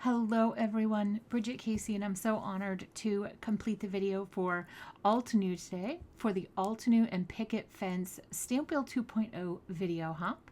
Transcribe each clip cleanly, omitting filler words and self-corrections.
Hello everyone, Bridget Casey, and I'm so honored to complete the video for Altenew today for the Altenew and Picket Fence Stampwheel 2.0 video hop.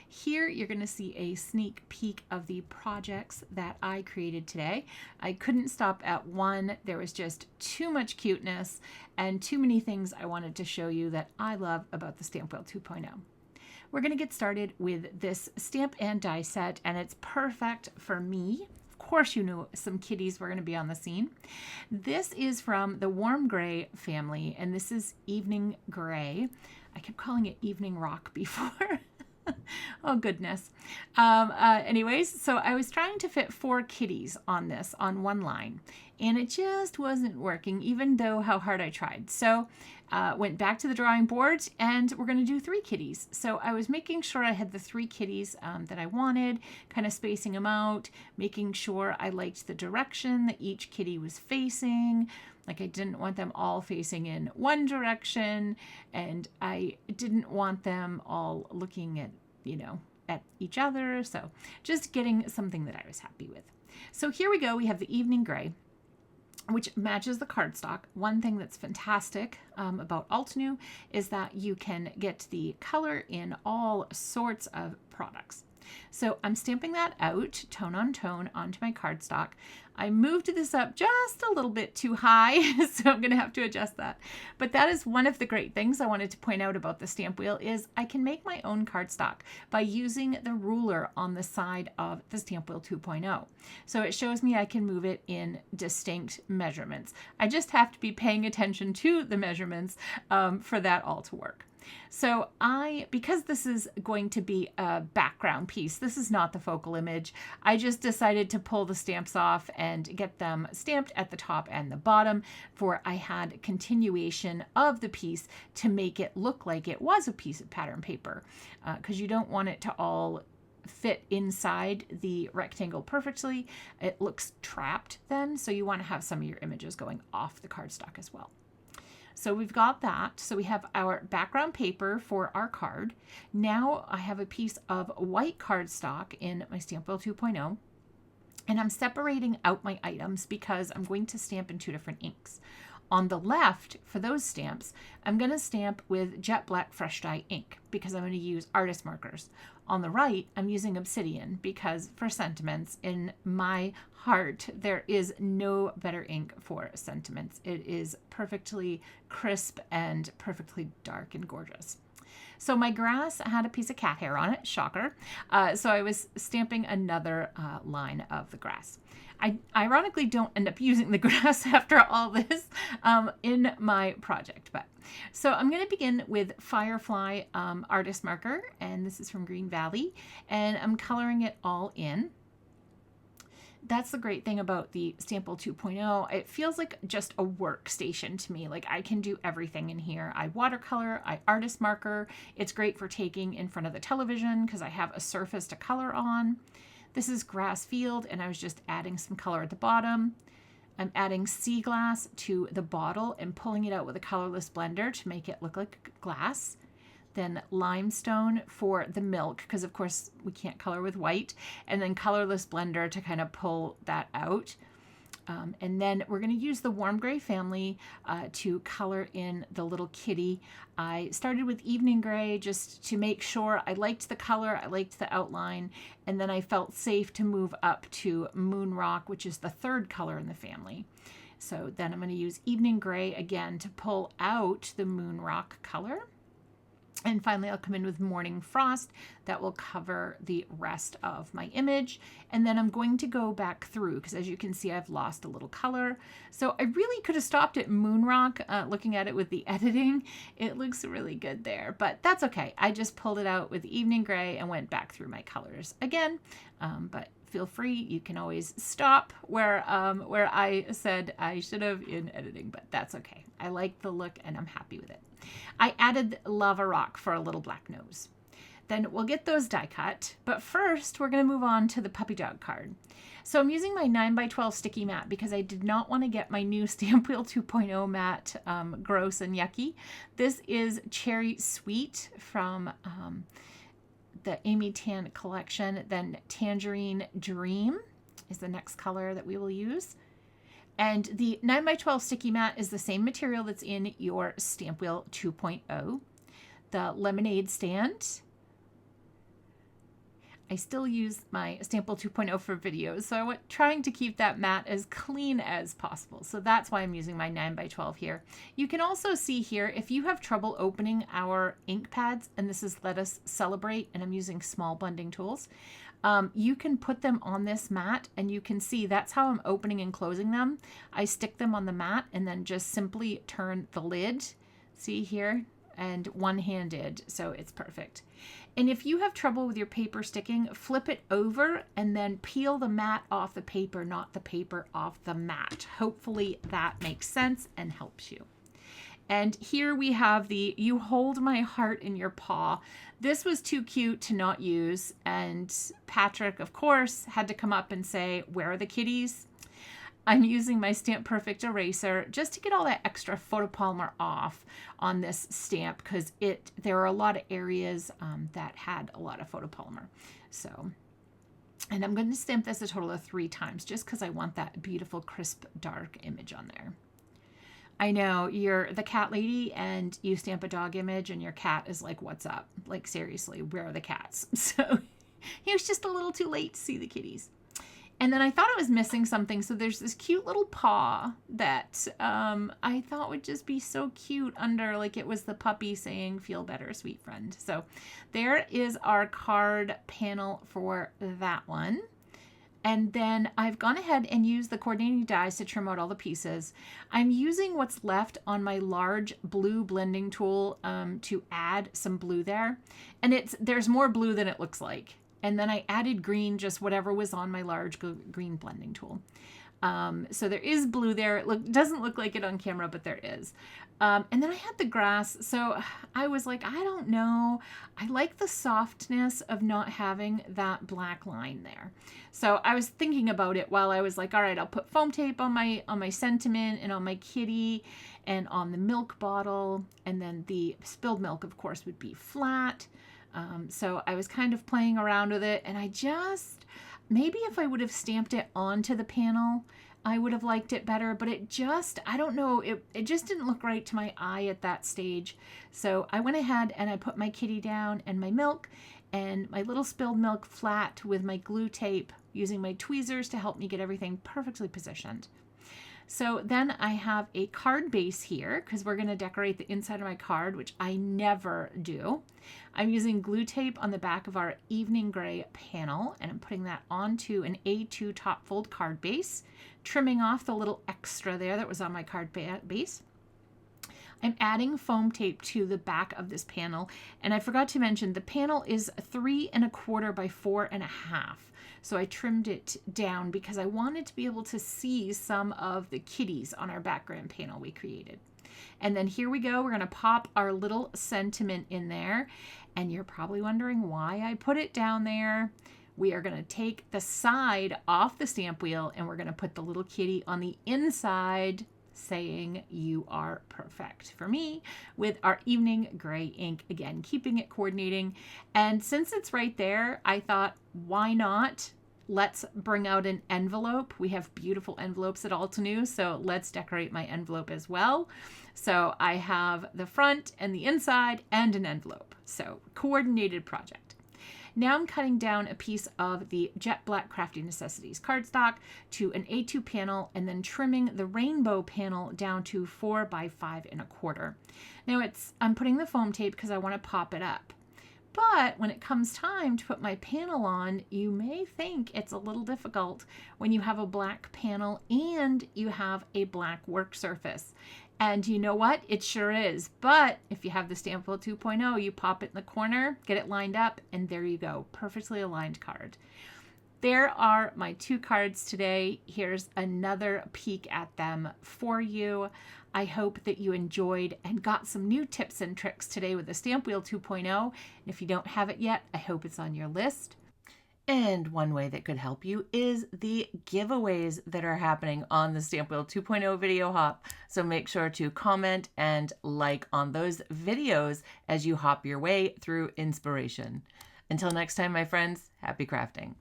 Here you're going to see a sneak peek of the projects that I created today. I couldn't stop at one. There was just too much cuteness and too many things I wanted to show you that I love about the Stampwheel 2.0. We're going to get started with this stamp and die set, and it's perfect for me. Of course, you know some kitties were going to be on the scene. This is from the Warm Gray family, and this is Evening Gray. I kept calling it Evening Rock before. Oh, goodness. Anyways, so I was trying to fit 4 kitties on this on one line, and it just wasn't working, even though how hard I tried. So went back to the drawing board, and we're going to do 3 kitties. So I was making sure I had the 3 kitties that I wanted, kind of spacing them out, making sure I liked the direction that each kitty was facing. Like, I didn't want them all facing in one direction, and I didn't want them all looking at, at each other. So just getting something that I was happy with. So here we go. We have the Evening Gray, which matches the cardstock. One thing that's fantastic about Altenew is that you can get the color in all sorts of products. So I'm stamping that out, tone on tone, onto my cardstock. I moved this up just a little bit too high, so I'm going to have to adjust that. But that is one of the great things I wanted to point out about the stamp wheel is I can make my own cardstock by using the ruler on the side of the Stampwheel 2.0. So it shows me I can move it in distinct measurements. I just have to be paying attention to the measurements for that all to work. So because this is going to be a background piece, this is not the focal image, I just decided to pull the stamps off and get them stamped at the top and the bottom, for I had continuation of the piece to make it look like it was a piece of pattern paper, because you don't want it to all fit inside the rectangle perfectly. It looks trapped then, so you want to have some of your images going off the cardstock as well. So we've got that. So we have our background paper for our card. Now I have a piece of white cardstock in my Stampwheel 2.0, and I'm separating out my items because I'm going to stamp in 2 different inks. On the left, for those stamps, I'm going to stamp with Jet Black Fresh Dye ink because I'm going to use artist markers. On the right, I'm using Obsidian because for sentiments, in my heart, there is no better ink for sentiments. It is perfectly crisp and perfectly dark and gorgeous. So my grass had a piece of cat hair on it, shocker. So I was stamping another line of the grass. I ironically don't end up using the grass after all this in my project. So I'm going to begin with Firefly artist marker, and this is from Green Valley, and I'm coloring it all in. That's the great thing about the Stampwheel 2.0. It feels like just a workstation to me. Like, I can do everything in here. I watercolor, I artist marker. It's great for taking in front of the television because I have a surface to color on. This is Grass Field, and I was just adding some color at the bottom. I'm adding sea glass to the bottle and pulling it out with a colorless blender to make it look like glass. Then limestone for the milk, because of course we can't color with white, and then colorless blender to kind of pull that out. And then we're going to use the Warm Gray family to color in the little kitty. I started with Evening Gray just to make sure I liked the color, I liked the outline, and then I felt safe to move up to Moon Rock, which is the 3rd color in the family. So then I'm going to use Evening Gray again to pull out the Moon Rock color. And finally, I'll come in with Morning Frost. That will cover the rest of my image. And then I'm going to go back through because, as you can see, I've lost a little color. So I really could have stopped at Moon Rock looking at it with the editing. It looks really good there, but that's okay. I just pulled it out with Evening Gray and went back through my colors again. But feel free. You can always stop where I said I should have in editing, but that's okay. I like the look and I'm happy with it. I added Lava Rock for a little black nose. Then we'll get those die cut, but first we're going to move on to the puppy dog card. So I'm using my 9x12 sticky mat because I did not want to get my new Stampwheel 2.0 mat gross and yucky. This is Cherry Sweet from the Amy Tan collection, then Tangerine Dream. is the next color that we will use. And the 9x12 sticky mat is the same material that's in your Stampwheel 2.0. The lemonade stand. I still use my Stampwheel 2.0 for videos, so I went trying to keep that mat as clean as possible. So that's why I'm using my 9x12 here. You can also see here, if you have trouble opening our ink pads, and this is Let Us Celebrate, and I'm using small blending tools, you can put them on this mat, and you can see that's how I'm opening and closing them. I stick them on the mat and then just simply turn the lid, see here, and one-handed, so it's perfect. And if you have trouble with your paper sticking, flip it over and then peel the mat off the paper, not the paper off the mat. Hopefully that makes sense and helps you. And here we have the You Hold My Heart in Your Paw. This was too cute to not use, and Patrick, of course, had to come up and say, where are the kitties? I'm using my Stamp Perfect eraser just to get all that extra photopolymer off on this stamp, because there are a lot of areas that had a lot of photopolymer. So, and I'm going to stamp this a total of 3 times just because I want that beautiful crisp dark image on there. I know you're the cat lady and you stamp a dog image and your cat is like, what's up? Like, seriously, where are the cats? So he was just a little too late to see the kitties. And then I thought I was missing something. So there's this cute little paw that I thought would just be so cute under, like it was the puppy saying, feel better, sweet friend. So there is our card panel for that one. And then I've gone ahead and used the coordinating dies to trim out all the pieces. I'm using what's left on my large blue blending tool to add some blue there. And there's more blue than it looks like. And then I added green, just whatever was on my large green blending tool. So there is blue there. It doesn't look like it on camera, but there is. And then I had the grass. So I was like, I don't know. I like the softness of not having that black line there. So I was thinking about it while I was like, all right, I'll put foam tape on my sentiment and on my kitty and on the milk bottle. And then the spilled milk, of course, would be flat. So I was kind of playing around with it, and maybe if I would have stamped it onto the panel, I would have liked it better, but I don't know, it just didn't look right to my eye at that stage. So I went ahead and I put my kitty down and my milk and my little spilled milk flat with my glue tape, using my tweezers to help me get everything perfectly positioned. So then I have a card base here because we're going to decorate the inside of my card, which I never do. I'm using glue tape on the back of our evening gray panel, and I'm putting that onto an A2 top fold card base, trimming off the little extra there that was on my card base. I'm adding foam tape to the back of this panel, and I forgot to mention the panel is 3 1/4 by 4 1/2. So I trimmed it down because I wanted to be able to see some of the kitties on our background panel we created. And then here we go. We're going to pop our little sentiment in there. And you're probably wondering why I put it down there. We are going to take the side off the stamp wheel and we're going to put the little kitty on the inside, saying you are perfect, for me, with our evening gray ink, again keeping it coordinating. And since it's right there, I thought, why not, let's bring out an envelope. We have beautiful envelopes at Altenew, so let's decorate my envelope as well. So I have the front and the inside and an envelope, so coordinated project. Now I'm cutting down a piece of the Jet Black Crafty Necessities cardstock to an A2 panel and then trimming the rainbow panel down to 4 by 5 1/4. Now I'm putting the foam tape because I want to pop it up. But when it comes time to put my panel on, you may think it's a little difficult when you have a black panel and you have a black work surface. And you know what? It sure is. But if you have the Stampwheel 2.0, you pop it in the corner, get it lined up, and there you go. Perfectly aligned card. There are my 2 cards today. Here's another peek at them for you. I hope that you enjoyed and got some new tips and tricks today with the Stampwheel 2.0. And if you don't have it yet, I hope it's on your list. And one way that could help you is the giveaways that are happening on the Stampwheel 2.0 video hop. So make sure to comment and like on those videos as you hop your way through inspiration. Until next time, my friends, happy crafting.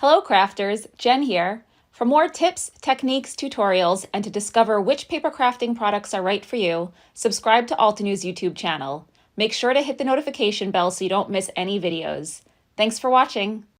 Hello crafters, Jen here. For more tips, techniques, tutorials, and to discover which paper crafting products are right for you, subscribe to Altenew's YouTube channel. Make sure to hit the notification bell so you don't miss any videos. Thanks for watching.